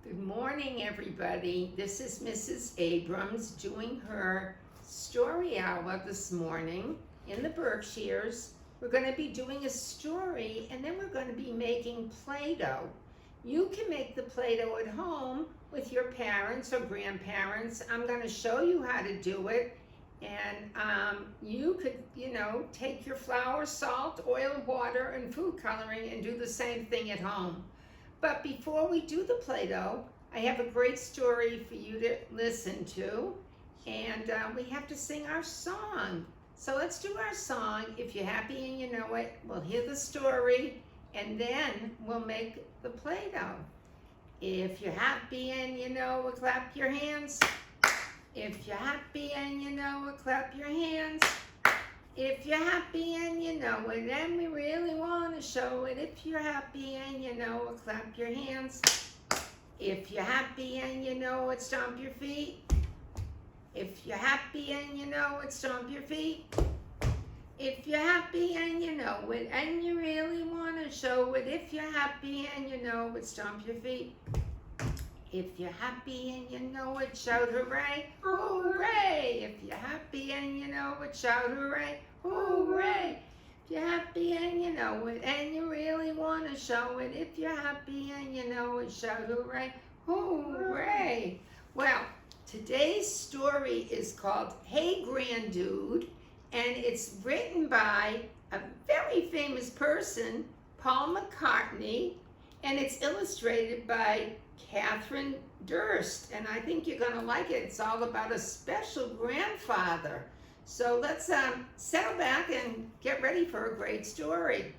Good morning, everybody. This is Mrs. Abrams doing her story hour this morning in the Berkshires. We're going to be doing a story and then we're going to be making Play-Doh. You can make the Play-Doh at home with your parents or grandparents. I'm going to show you how to do it. And you could, take your flour, salt, oil, water, and food coloring and do the same thing at home. But before we do the Play-Doh, I have a great story for you to listen to. And we have to sing our song. So let's do our song. If you're happy and you know it, we'll hear the story and then we'll make the Play-Doh. If you're happy and you know it, clap your hands. If you're happy and you know it, clap your hands. If you're happy and you know it, and we really want to show it. If you're happy and you know it, clap your hands. If you're happy and you know it, stomp your feet. If you're happy and you know it, stomp your feet. If you're happy and you know it, and you really want to show it. If you're happy and you know it, stomp your feet. If you're happy and you know it, shout hooray, hooray. If you're happy and you know it, shout hooray, hooray. If you're happy and you know it, and you really want to show it. If you're happy and you know it, shout hooray, hooray. Well, today's story is called Hey Granddude, and it's written by a very famous person, Paul McCartney, and it's illustrated by Catherine Durst, and I think you're going to like it. It's all about a special grandfather. So let's settle back and get ready for a great story.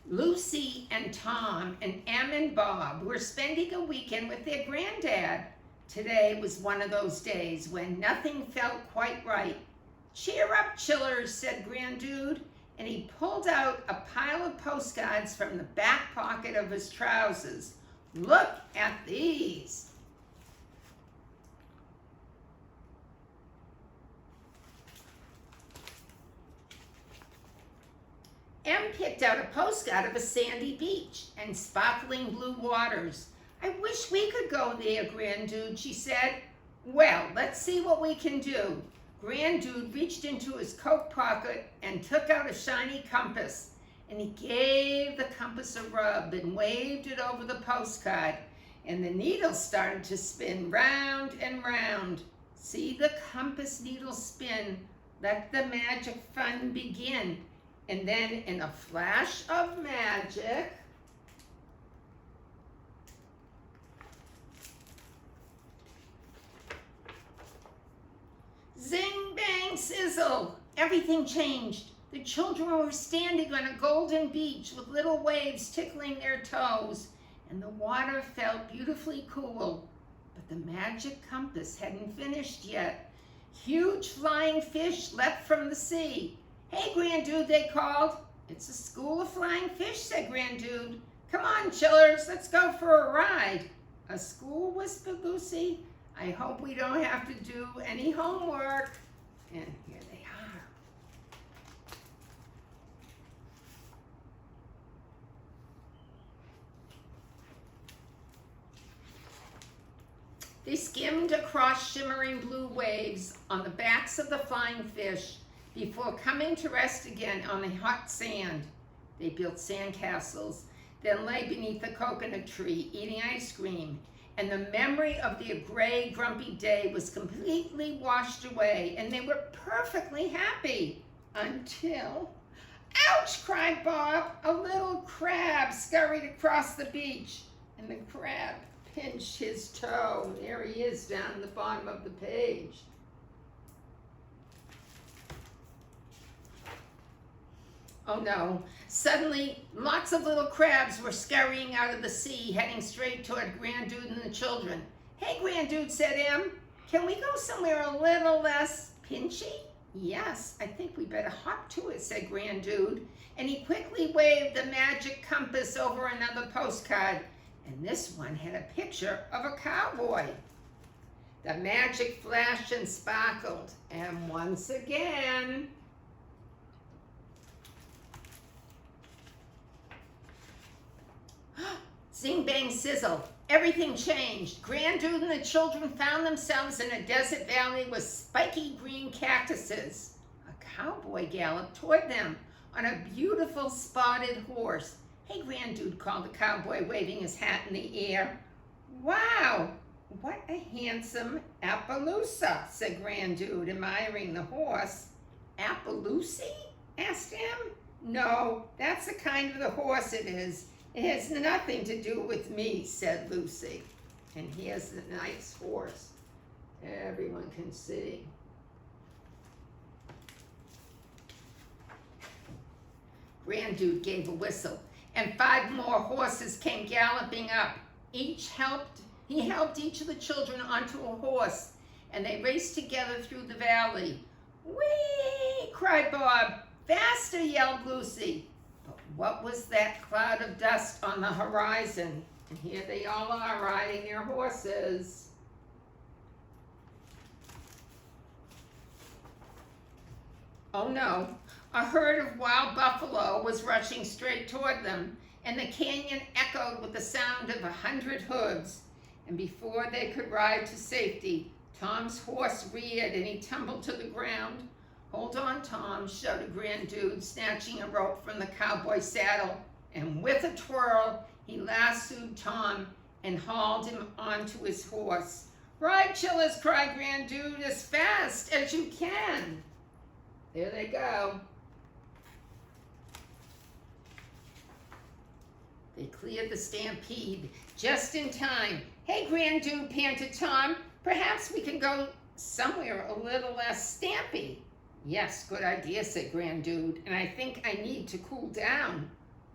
Lucy and Tom and Em and Bob were spending a weekend with their granddad. Today was one of those days when nothing felt quite right. Cheer up, chillers, said Granddude, and he pulled out a pile of postcards from the back pocket of his trousers. Look at these. Em picked out a postcard of a sandy beach and sparkling blue waters. I wish we could go there, Granddude, she said. Well, let's see what we can do. Granddude reached into his coat pocket and took out a shiny compass, and he gave the compass a rub and waved it over the postcard, and the needle started to spin round and round. See the compass needle spin. Let the magic fun begin. And then in a flash of magic, zing, bang, sizzle! Everything changed. The children were standing on a golden beach with little waves tickling their toes, and the water felt beautifully cool. But the magic compass hadn't finished yet. Huge flying fish leapt from the sea. Hey, Granddude, they called. It's a school of flying fish, said Granddude. Come on, chillers, let's go for a ride. A school, whispered Lucy. I hope we don't have to do any homework. And here they are. They skimmed across shimmering blue waves on the backs of the flying fish before coming to rest again on the hot sand. They built sandcastles, then lay beneath a coconut tree eating ice cream. And the memory of their gray, grumpy day was completely washed away, and they were perfectly happy until... Ouch, cried Bob. A little crab scurried across the beach, and the crab pinched his toe. There he is down the bottom of the page. Oh no, suddenly lots of little crabs were scurrying out of the sea, heading straight toward Granddude and the children. Hey, Granddude, said Em, can we go somewhere a little less pinchy? Yes, I think we better hop to it, said Granddude, and he quickly waved the magic compass over another postcard, and this one had a picture of a cowboy. The magic flashed and sparkled, and once again, zing, bang, sizzle. Everything changed. Granddude and the children found themselves in a desert valley with spiky green cactuses. A cowboy galloped toward them on a beautiful spotted horse. "Hey, Granddude," called the cowboy, waving his hat in the air. "Wow, what a handsome Appaloosa," said Granddude, admiring the horse. "Appaloosie?" asked Em. "No, that's the kind of the horse it is. It has nothing to do with me," said Lucy. And here's the nice horse. Everyone can see. Granddude gave a whistle, and 5 more horses came galloping up. He helped each of the children onto a horse, and they raced together through the valley. "Whee!" cried Bob. "Faster!" yelled Lucy. But what was that cloud of dust on the horizon? And here they all are riding their horses. Oh no, a herd of wild buffalo was rushing straight toward them, and the canyon echoed with the sound of 100 hooves. And before they could ride to safety, Tom's horse reared and he tumbled to the ground. "Hold on, Tom," shouted Granddude, snatching a rope from the cowboy's saddle. And with a twirl, he lassoed Tom and hauled him onto his horse. "Ride, Chillers," cried Granddude, "as fast as you can." There they go. They cleared the stampede just in time. "Hey, Granddude," panted Tom, "perhaps we can go somewhere a little less stampy." "Yes, good idea," said Granddude, "and I think I need to cool down."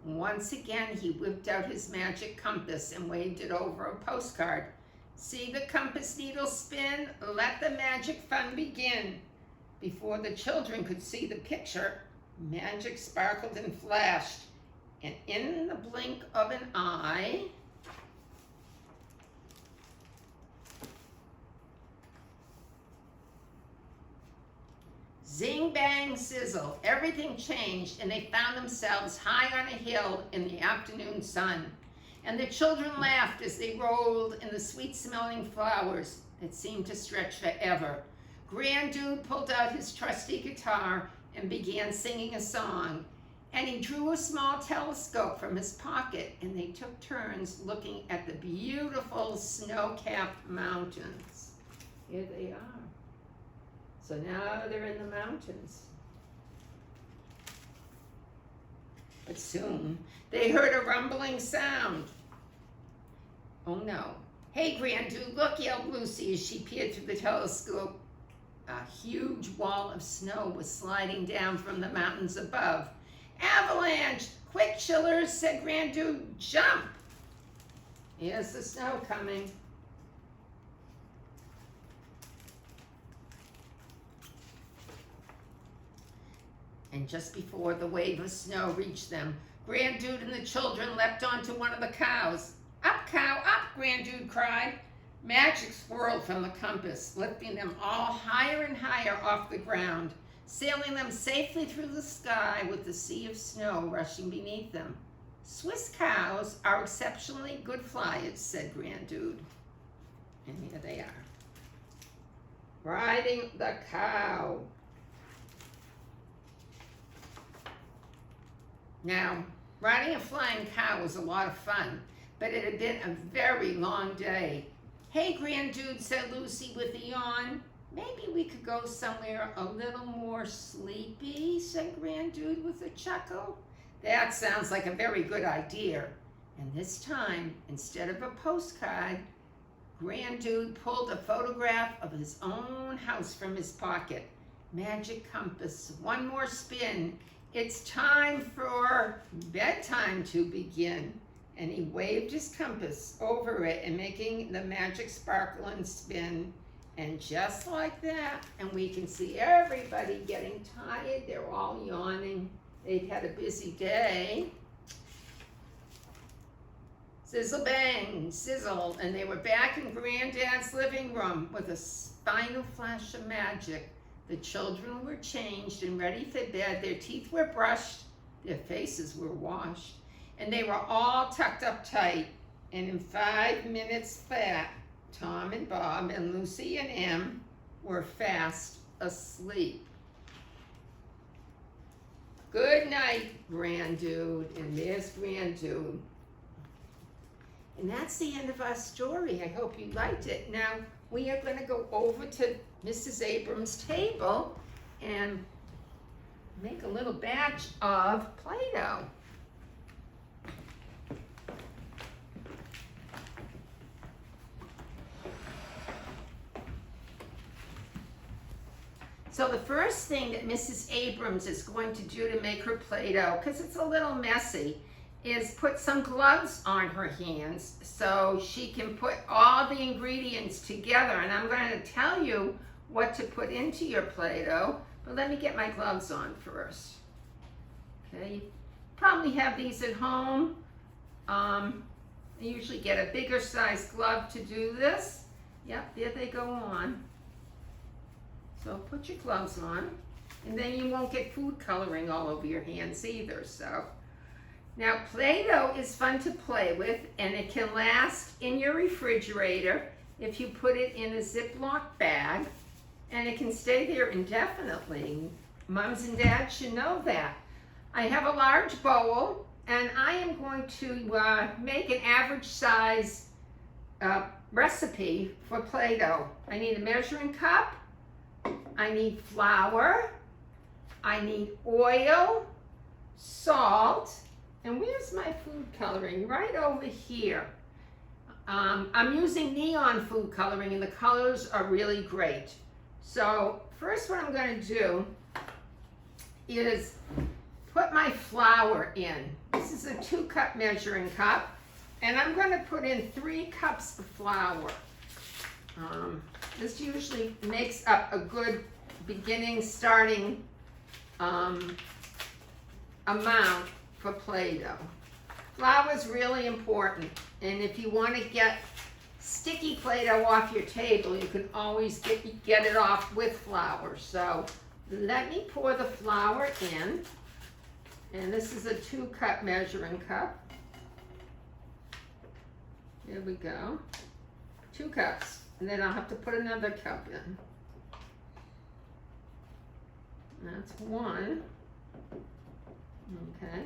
Once again, he whipped out his magic compass and waved it over a postcard. "See the compass needle spin? Let the magic fun begin." Before the children could see the picture, magic sparkled and flashed, and in the blink of an eye, zing, bang, sizzle, everything changed, and they found themselves high on a hill in the afternoon sun. And the children laughed as they rolled in the sweet-smelling flowers that seemed to stretch forever. Granddude pulled out his trusty guitar and began singing a song. And he drew a small telescope from his pocket, and they took turns looking at the beautiful snow-capped mountains. Here they are. So now they're in the mountains. But soon they heard a rumbling sound. Oh no. "Hey, Granddude, look," yelled Lucy as she peered through the telescope. A huge wall of snow was sliding down from the mountains above. "Avalanche! Quick, Chillers," said Granddude. "Jump!" Here's the snow coming. And just before the wave of snow reached them, Granddude and the children leapt onto one of the cows. "Up, cow, up!" Granddude cried. Magic swirled from the compass, lifting them all higher and higher off the ground, sailing them safely through the sky with the sea of snow rushing beneath them. "Swiss cows are exceptionally good flyers," said Granddude. And here they are, riding the cow. Now, riding a flying cow was a lot of fun, but it had been a very long day. "Hey, Granddude," said Lucy with a yawn. "Maybe we could go somewhere a little more sleepy," said Granddude with a chuckle. "That sounds like a very good idea." And this time, instead of a postcard, Granddude pulled a photograph of his own house from his pocket. Magic compass, one more spin. It's time for bedtime to begin. And he waved his compass over it and making the magic sparkle and spin. And just like that, and we can see everybody getting tired. They're all yawning. They've had a busy day. Sizzle bang, sizzle, and they were back in Granddad's living room with a final flash of magic. The children were changed and ready for bed. Their teeth were brushed, their faces were washed, and they were all tucked up tight. And in 5 minutes flat, Tom and Bob and Lucy and Em were fast asleep. Good night, Granddude, and there's Granddude. And that's the end of our story. I hope you liked it. Now, we are going to go over to Mrs. Abrams' table and make a little batch of Play-Doh. So the first thing that Mrs. Abrams is going to do to make her Play-Doh, because it's a little messy, is put some gloves on her hands so she can put all the ingredients together. And I'm going to tell you what to put into your Play-Doh, but let me get my gloves on first. Okay, you probably have these at home. I usually get a bigger size glove to do this. Yep, there they go on. So put your gloves on, and then you won't get food coloring all over your hands either. So now, Play-Doh is fun to play with, and it can last in your refrigerator if you put it in a Ziploc bag, and it can stay there indefinitely. Moms and dads should know that. I have a large bowl, and I am going to make an average size recipe for Play-Doh. I need a measuring cup, I need flour, I need oil, salt, and where's my food coloring? Right over here. I'm using neon food coloring, and the colors are really great. So first what I'm going to do is put my flour in. This is a 2-cup measuring cup, and I'm going to put in 3 cups of flour. This usually makes up a good beginning, starting amount for Play-Doh. Flour is really important, and if you want to get sticky Play-Doh off your table, you can always get it off with flour. So let me pour the flour in, and this is a 2-cup measuring cup. There we go. 2 cups, and then I'll have to put another cup in. That's 1. Okay.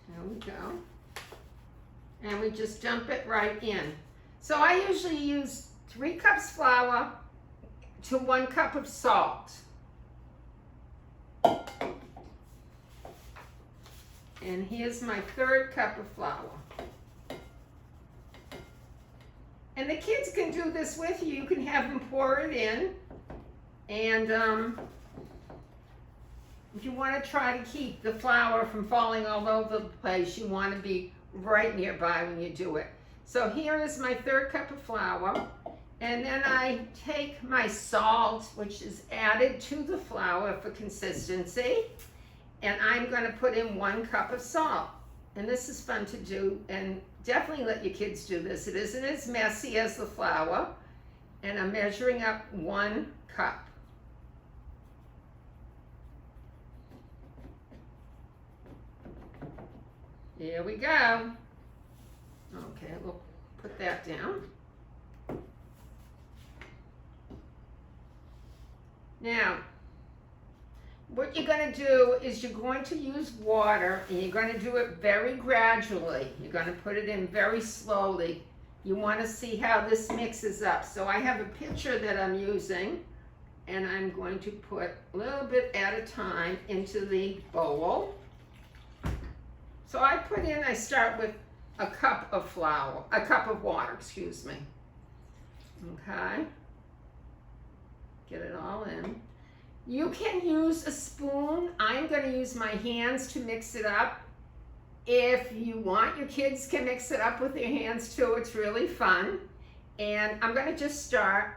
There we go. And we just dump it right in. So I usually use 3 cups flour to 1 cup of salt. And here's my 3rd cup of flour. And the kids can do this with you. You can have them pour it in. And if you want to try to keep the flour from falling all over the place, you want to be right nearby when you do it. So here is my 3rd cup of flour, and then I take my salt, which is added to the flour for consistency, and I'm going to put in 1 cup of salt. And this is fun to do, and definitely let your kids do this. It isn't as messy as the flour, and I'm measuring up 1 cup. Here we go. Okay, we'll put that down. Now, what you're going to do is you're going to use water, and you're going to do it very gradually. You're going to put it in very slowly. You want to see how this mixes up. So I have a pitcher that I'm using, and I'm going to put a little bit at a time into the bowl. So I start with a cup of water, excuse me. Okay. Get it all in. You can use a spoon. I'm going to use my hands to mix it up. If you want, your kids can mix it up with their hands too. It's really fun. And I'm going to just start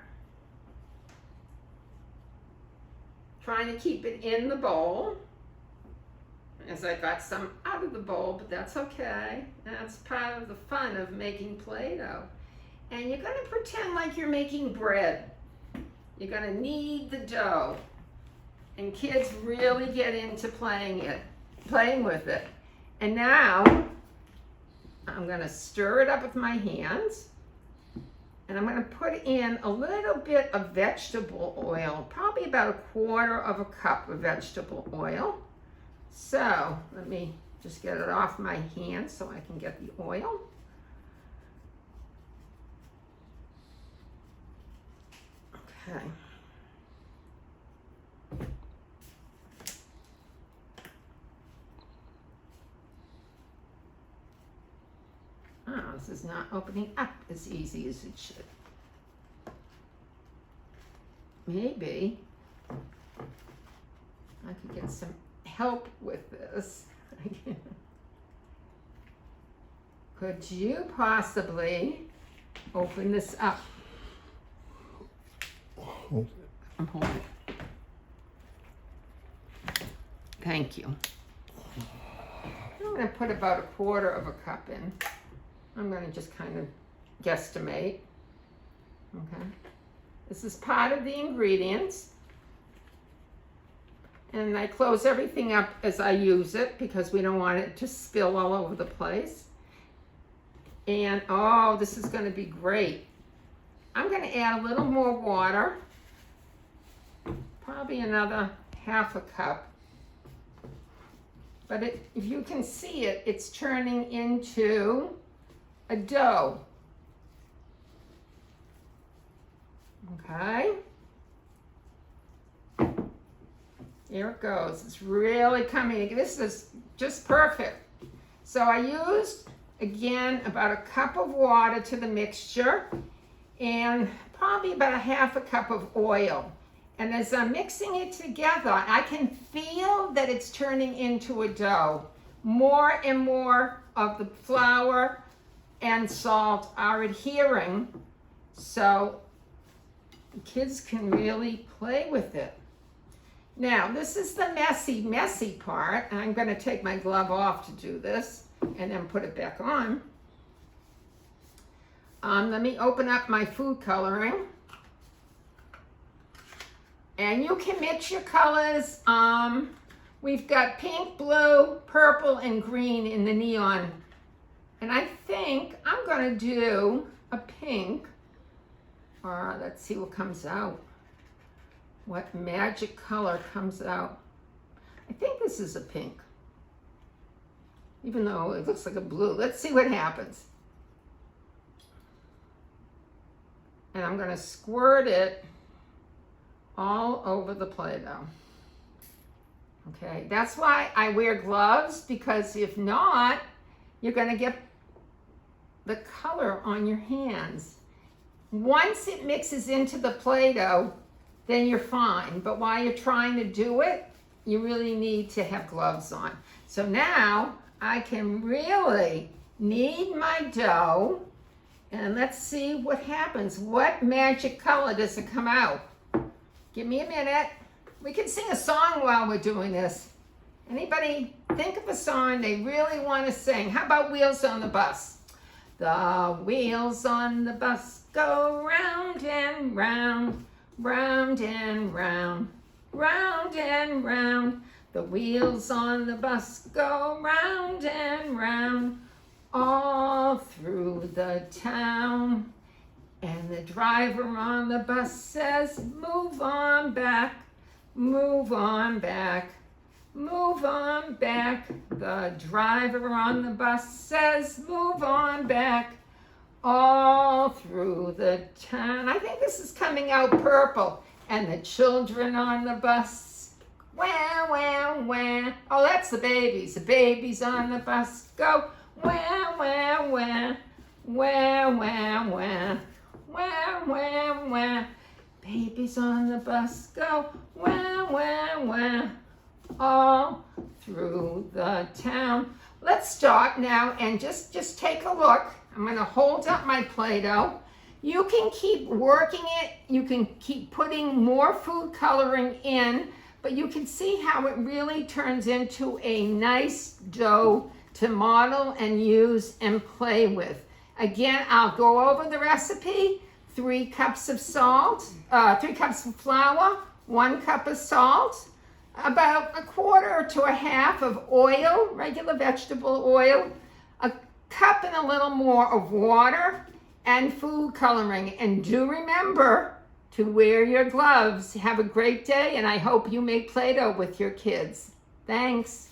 trying to keep it in the bowl, as I got some out out of the bowl, but that's okay. That's part of the fun of making Play-Doh. And you're going to pretend like you're making bread. You're going to knead the dough. And kids really get into playing with it. And now, I'm going to stir it up with my hands. And I'm going to put in a little bit of vegetable oil, probably about 1/4 cup of vegetable oil. So, let me just get it off my hand so I can get the oil. Okay. Oh, this is not opening up as easy as it should. Maybe I could get some help with this. Could you possibly open this up? I'm holding it. Thank you. I'm going to put about 1/4 cup in. I'm going to just kind of guesstimate. Okay. This is part of the ingredients. And I close everything up as I use it because we don't want it to spill all over the place. And oh, this is going to be great. I'm going to add a little more water. Probably another 1/2 cup. But if you can see it, it's turning into a dough. Okay. Here it goes. It's really coming. This is just perfect. So I used, again, about 1 cup of water to the mixture and probably about 1/2 cup of oil. And as I'm mixing it together, I can feel that it's turning into a dough. More and more of the flour and salt are adhering, so kids can really play with it. Now, this is the messy part. I'm going to take my glove off to do this and then put it back on. Let me open up my food coloring. And you can mix your colors. We've got pink, blue, purple, and green in the neon. And I think I'm going to do a pink. Or let's see what comes out. What magic color comes out. I think this is a pink. Even though it looks like a blue. Let's see what happens. And I'm going to squirt it all over the Play-Doh. Okay, that's why I wear gloves, because if not, you're going to get the color on your hands. Once it mixes into the Play-Doh, then you're fine. But while you're trying to do it, you really need to have gloves on. So now I can really knead my dough, and let's see what happens. What magic color does it come out? Give me a minute. We can sing a song while we're doing this. Anybody think of a song they really want to sing? How about Wheels on the Bus? The wheels on the bus go round and round, round and round, round and round. The wheels on the bus go round and round, all through the town. And the driver on the bus says, move on back, move on back, move on back. The driver on the bus says, move on back, all through the town. I think this is coming out purple. And the children on the bus, wah, wah, wah. Oh, that's the babies. The babies on the bus go, wah, wah, wah, wah, wah, wah. Wah, wah, wah. Babies on the bus go wah, wah, wah, all through the town. Let's start now and just take a look. I'm going to hold up my Play-Doh. You can keep working it. You can keep putting more food coloring in, but you can see how it really turns into a nice dough to model and use and play with. Again, I'll go over the recipe. 3 cups of salt, 3 cups of flour, 1 cup of salt, about 1/4 to 1/2 of oil, regular vegetable oil, a cup and a little more of water, and food coloring. And do remember to wear your gloves. Have a great day, and I hope you make Play-Doh with your kids. Thanks.